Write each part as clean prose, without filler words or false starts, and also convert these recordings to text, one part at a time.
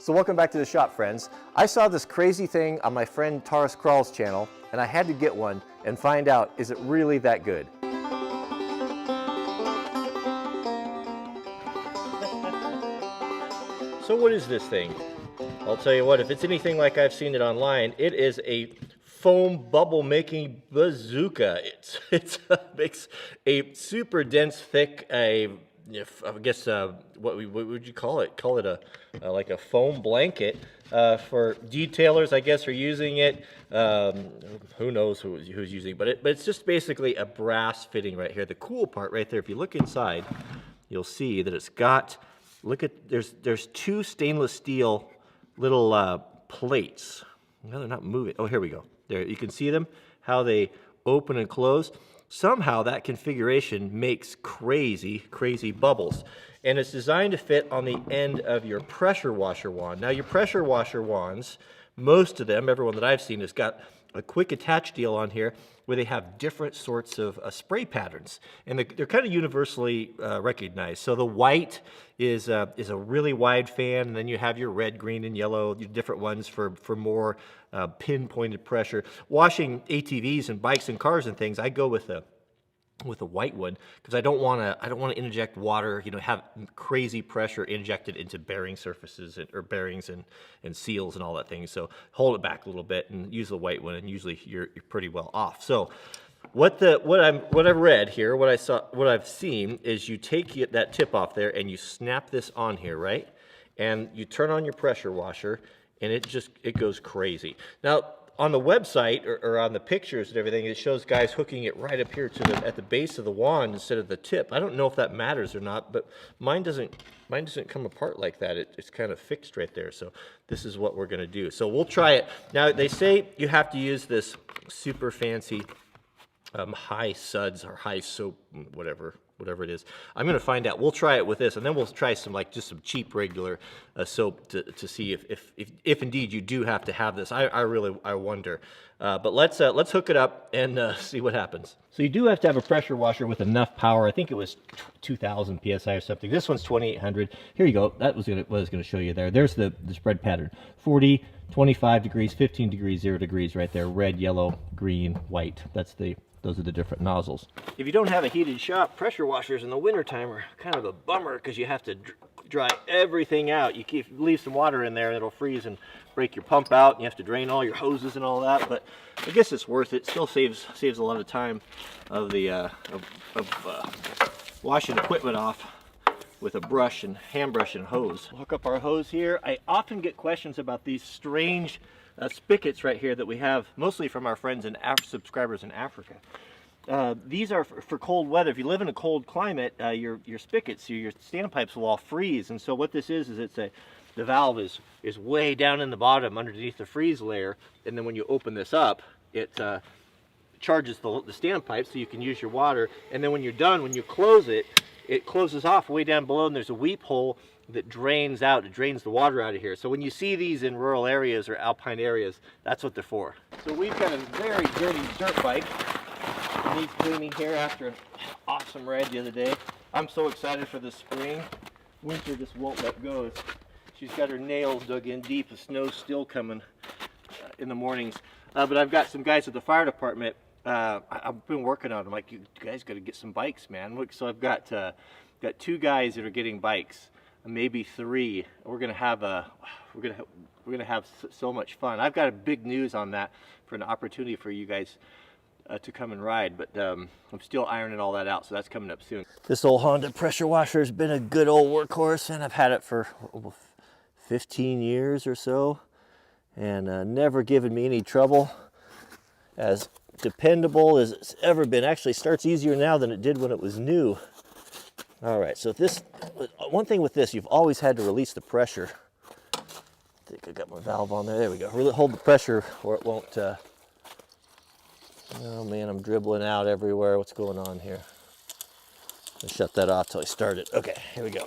So welcome back to the shop, friends. I saw this crazy thing on my friend Taurus Crawl's channel, and I had to get one and find out, is it really that good? So what is this thing? I'll tell you what, if it's anything like I've seen it online, it is a foam bubble making bazooka. It makes a super dense, thick, I guess what would you call it? Call it a like a foam blanket for detailers, I guess, are using it. Who knows who's using it, but it's just basically a brass fitting right here. The cool part right there, if you look inside, you'll see that it's got. Look at there's two stainless steel little plates. No, they're not moving. Oh, here we go. There, you can see them, how they open and close. Somehow that configuration makes crazy bubbles. And it's designed to fit on the end of your pressure washer wand. Now your pressure washer wands, most of them, everyone that I've seen, has got a quick attach deal on here where they have different sorts of spray patterns, and they're kind of universally recognized. So the white is a really wide fan, and then you have your red, green, and yellow, different ones for more pinpointed pressure. Washing ATVs and bikes and cars and things, I go with a white one because I don't want to inject water, have crazy pressure injected into bearing surfaces or bearings and seals and all that thing. So hold it back a little bit and use the white one, and usually you're pretty well off. So what I've read here, what I've seen is you take that tip off there and you snap this on here, right? And you turn on your pressure washer and it goes crazy. Now, on the website or on the pictures and everything, it shows guys hooking it right up here at the base of the wand instead of the tip. I don't know if that matters or not, but mine doesn't come apart like that. It's kind of fixed right there. So this is what we're going to do. So we'll try it. Now they say you have to use this super fancy high suds or high soap, whatever it is. I'm going to find out. We'll try it with this, and then we'll try some just some cheap regular soap to see if indeed you do have to have this. I wonder. But let's hook it up and see what happens. So you do have to have a pressure washer with enough power. I think it was 2,000 psi or something. This one's 2,800. Here you go. That was what I was going to show you there. There's the spread pattern. 40, 25 degrees, 15 degrees, 0 degrees right there. Red, yellow, green, white. Those are the different nozzles. If you don't have a heated shop, pressure washers in the wintertime are kind of a bummer because you have to dry everything out. You leave some water in there and it'll freeze and break your pump out, and you have to drain all your hoses and all that, but I guess it's worth it. Still saves a lot of time of washing equipment off with a brush and hand brush and hose. We'll hook up our hose here. I often get questions about these strange spigots right here that we have, mostly from our friends and subscribers in Africa. These are for cold weather. If you live in a cold climate, your spigots, your standpipes will all freeze. And so what this is the valve is way down in the bottom underneath the freeze layer, and then when you open this up, it charges the standpipe so you can use your water. And then when you're done, when you close it, it closes off way down below, and there's a weep hole that drains out. It drains the water out of here. So when you see these in rural areas or alpine areas, that's what they're for. So we've got a very dirty dirt bike. It needs cleaning here after an awesome ride the other day. I'm so excited for the spring. Winter just won't let go. She's got her nails dug in deep. The snow's still coming in the mornings. But I've got some guys at the fire department. I've been working on them. Like, you guys got to get some bikes, man. Look, so I've got two guys that are getting bikes. Maybe three. We're gonna have so much fun. I've got a big news on that for an opportunity for you guys to come and ride, but I'm still ironing all that out, so that's coming up soon. This old Honda pressure washer has been a good old workhorse, and I've had it for 15 years or so, and never given me any trouble. As dependable as it's ever been. Actually starts easier now than it did when it was new. All right, so one thing with this, you've always had to release the pressure. I think I got my valve on there. There we go. Really hold the pressure or it won't. Oh man, I'm dribbling out everywhere. What's going on here? I'll shut that off till I start it. Okay, here we go.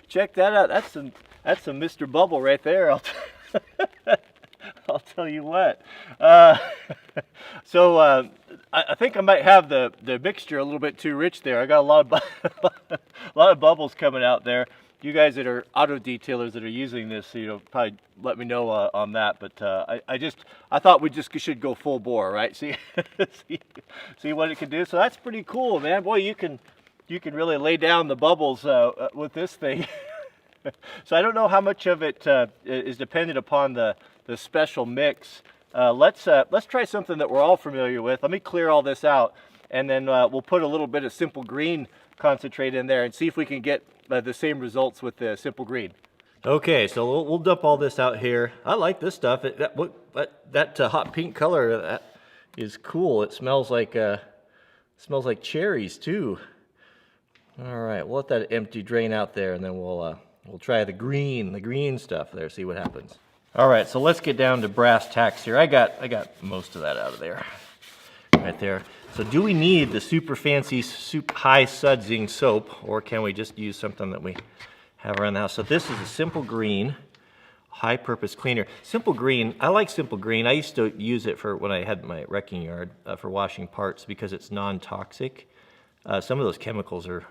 check that out. That's some Mr. Bubble right there. I'll tell you what. I think I might have the mixture a little bit too rich there. I got a lot of bubbles coming out there. You guys that are auto detailers that are using this, probably let me know on that. But I thought we just should go full bore, right? See what it can do. So that's pretty cool, man. Boy, you can really lay down the bubbles with this thing. So I don't know how much of it is dependent upon the special mix. Let's try something that we're all familiar with. Let me clear all this out, and then we'll put a little bit of Simple Green concentrate in there and see if we can get the same results with the Simple Green. Okay, so we'll dump all this out here. I like this stuff. That hot pink color that is cool. It smells like cherries too. All right, we'll let that empty drain out there, and then we'll try the green stuff there. See what happens. All right, so let's get down to brass tacks here. I got most of that out of there, right there. So do we need the super fancy, high sudsing soap, or can we just use something that we have around the house? So this is a Simple Green high purpose cleaner. Simple Green, I like Simple Green. I used to use it for when I had my wrecking yard for washing parts because it's non-toxic. Some of those chemicals are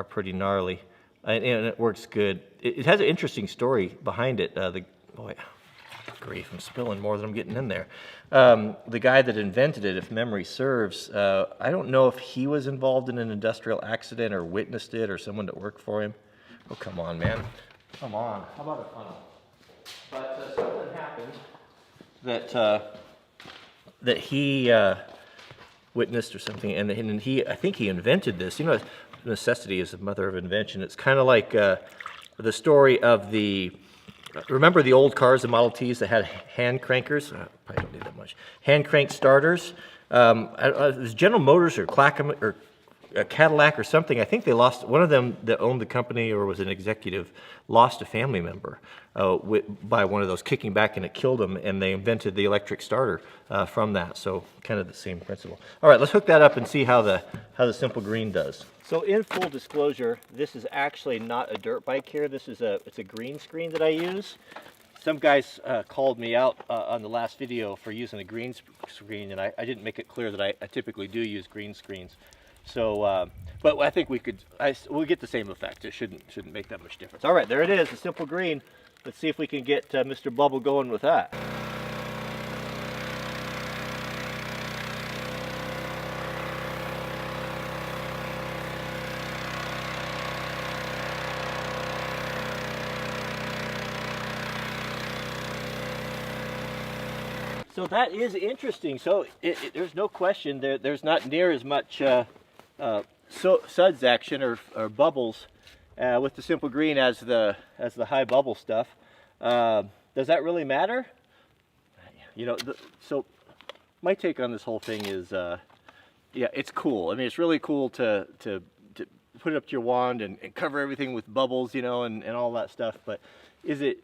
pretty gnarly, and it works good. It has an interesting story behind it. Boy, grief, I'm spilling more than I'm getting in there. The guy that invented it, if memory serves, I don't know if he was involved in an industrial accident or witnessed it or someone that worked for him. Oh, come on, man. Come on. How about a funnel? But something happened that he witnessed or something, and I think he invented this. Necessity is the mother of invention. It's kind of like the story of remember the old cars, the Model Ts that had hand crankers? Probably don't need that much. Hand crank starters. It was General Motors or Clackamas or Cadillac or something. I think they lost, one of them that owned the company or was an executive lost a family member by one of those kicking back, and it killed them, and they invented the electric starter from that. So kind of the same principle. All right, let's hook that up and see how the Simple Green does. So in full disclosure, this is actually not a dirt bike here. It's a green screen that I use. Some guys called me out on the last video for using a green screen, and I didn't make it clear that I typically do use green screens. So, but I think we'll get the same effect. It shouldn't make that much difference. All right, there it is, the Simple Green. Let's see if we can get Mr. Bubble going with that. So that is interesting. So there's no question there's not near as much suds action or bubbles with the Simple Green as the high bubble stuff. Does that really matter? So my take on this whole thing is, yeah, it's cool. I mean, it's really cool to put it up to your wand and cover everything with bubbles, and all that stuff. But is it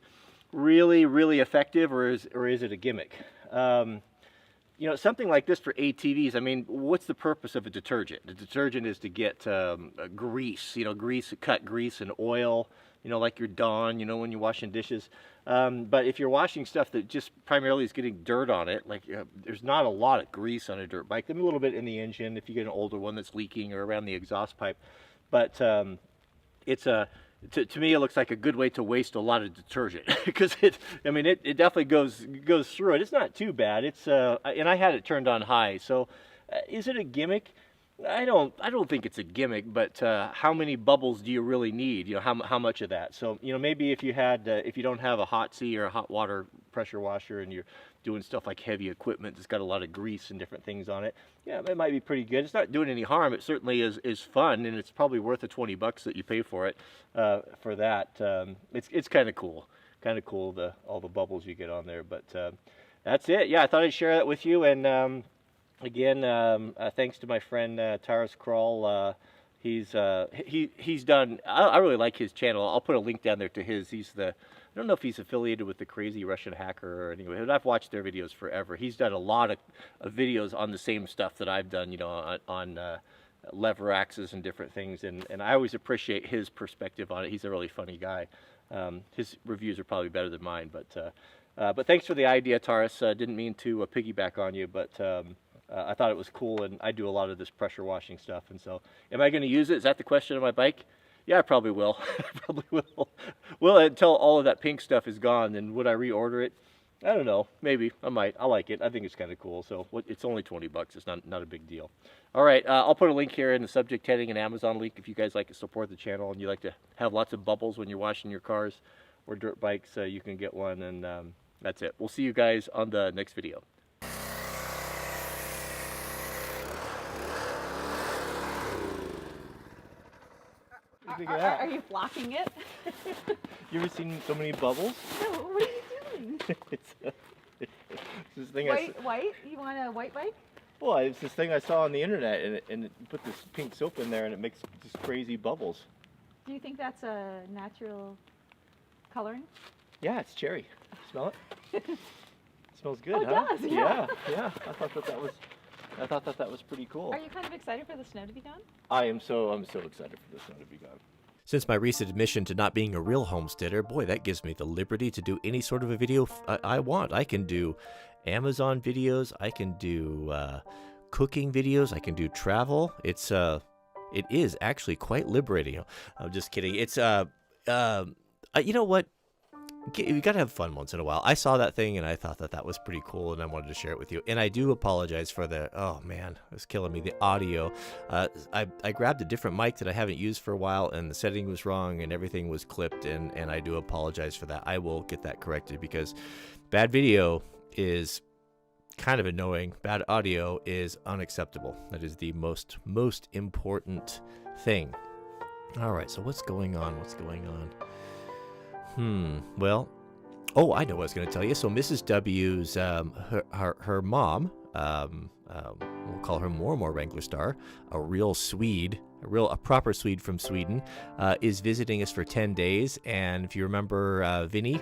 really effective, or is it a gimmick? Something like this for ATVs, I mean, what's the purpose of a detergent? The detergent is to get grease, cut grease and oil, like your Dawn, when you're washing dishes. But if you're washing stuff that just primarily is getting dirt on it, like there's not a lot of grease on a dirt bike. There's a little bit in the engine if you get an older one that's leaking or around the exhaust pipe. But to me, it looks like a good way to waste a lot of detergent because it definitely goes through it. It's not too bad. And I had it turned on high. So, is it a gimmick? I don't think it's a gimmick. But how many bubbles do you really need? How much of that? So maybe if you don't have a hot sea or a hot water pressure washer and you're doing stuff like heavy equipment that's got a lot of grease and different things on it, yeah, it might be pretty good. It's not doing any harm. It certainly is fun, and it's probably worth the $20 that you pay for it. For that, it's kind of cool. All the bubbles you get on there. But that's it. Yeah, I thought I'd share that with you. And again, thanks to my friend Taras Kral. He's done. I really like his channel. I'll put a link down there to his. I don't know if he's affiliated with the Crazy Russian Hacker or anyway, but I've watched their videos forever. He's done a lot of videos on the same stuff that I've done, on lever axes and different things, and I always appreciate his perspective on it. He's a really funny guy. His reviews are probably better than mine, but thanks for the idea, Taurus. Didn't mean to piggyback on you, but I thought it was cool, and I do a lot of this pressure washing stuff, and so am I going to use it? Is that the question on my bike? Yeah, I probably will. I probably will. Well, until all of that pink stuff is gone, then would I reorder it? I don't know. Maybe. I might. I like it. I think it's kind of cool. So it's only 20 bucks. It's not a big deal. All right. I'll put a link here in the subject heading, an Amazon link, if you guys like to support the channel and you like to have lots of bubbles when you're washing your cars or dirt bikes, you can get one. And that's it. We'll see you guys on the next video. Are you blocking it? You ever seen so many bubbles? No, what are you doing? it's this thing White? You want a white bike? Well, it's this thing I saw on the internet, and it put this pink soap in there, and it makes just crazy bubbles. Do you think that's a natural coloring? Yeah, it's cherry. Smell it? It smells good, oh, huh? It does, yeah. Yeah. I thought that was pretty cool. Are you kind of excited for the snow to be gone? I'm so excited for the snow to be gone. Since my recent admission to not being a real homesteader, boy, that gives me the liberty to do any sort of a video I want. I can do Amazon videos, I can do cooking videos, I can do travel. It is actually quite liberating. I'm just kidding. It's you know what? You gotta have fun once in a while. I saw that thing and I thought that was pretty cool, and I wanted to share it with you. And I do apologize for the, oh man, it was killing me, the audio. I grabbed a different mic that I haven't used for a while, and the setting was wrong and everything was clipped, and I do apologize for that. I will get that corrected, because bad video is kind of annoying. Bad audio is unacceptable. That is the most important thing. All right, so what's going on? Well, oh, I know what I was going to tell you. So Mrs. W's, her mom, we'll call her More Wrangler Star, a real Swede, a proper Swede from Sweden, is visiting us for 10 days. And if you remember Vinny,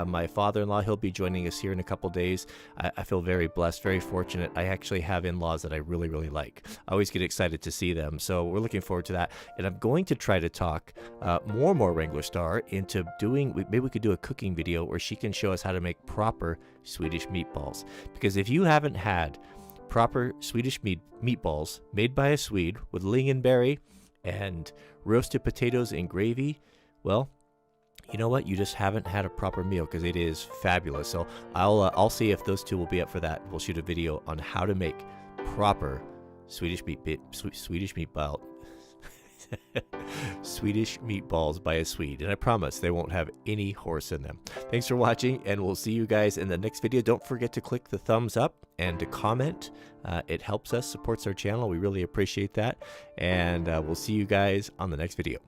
my father-in-law, he'll be joining us here in a couple days. I feel very blessed, very fortunate. I actually have in-laws that I really, really like. I always get excited to see them. So we're looking forward to that. And I'm going to try to talk More Wrangler Star into doing, maybe we could do a cooking video where she can show us how to make proper Swedish meatballs. Because if you haven't had proper Swedish meatballs made by a Swede with lingonberry and roasted potatoes and gravy, well, you know what? You just haven't had a proper meal, because it is fabulous. So I'll see if those two will be up for that. We'll shoot a video on how to make proper Swedish meatball. Swedish meatballs by a Swede, and I promise they won't have any horse in them. Thanks for watching, and we'll see you guys in the next video. Don't forget to click the thumbs up and to comment. It helps us, supports our channel. We really appreciate that, and we'll see you guys on the next video.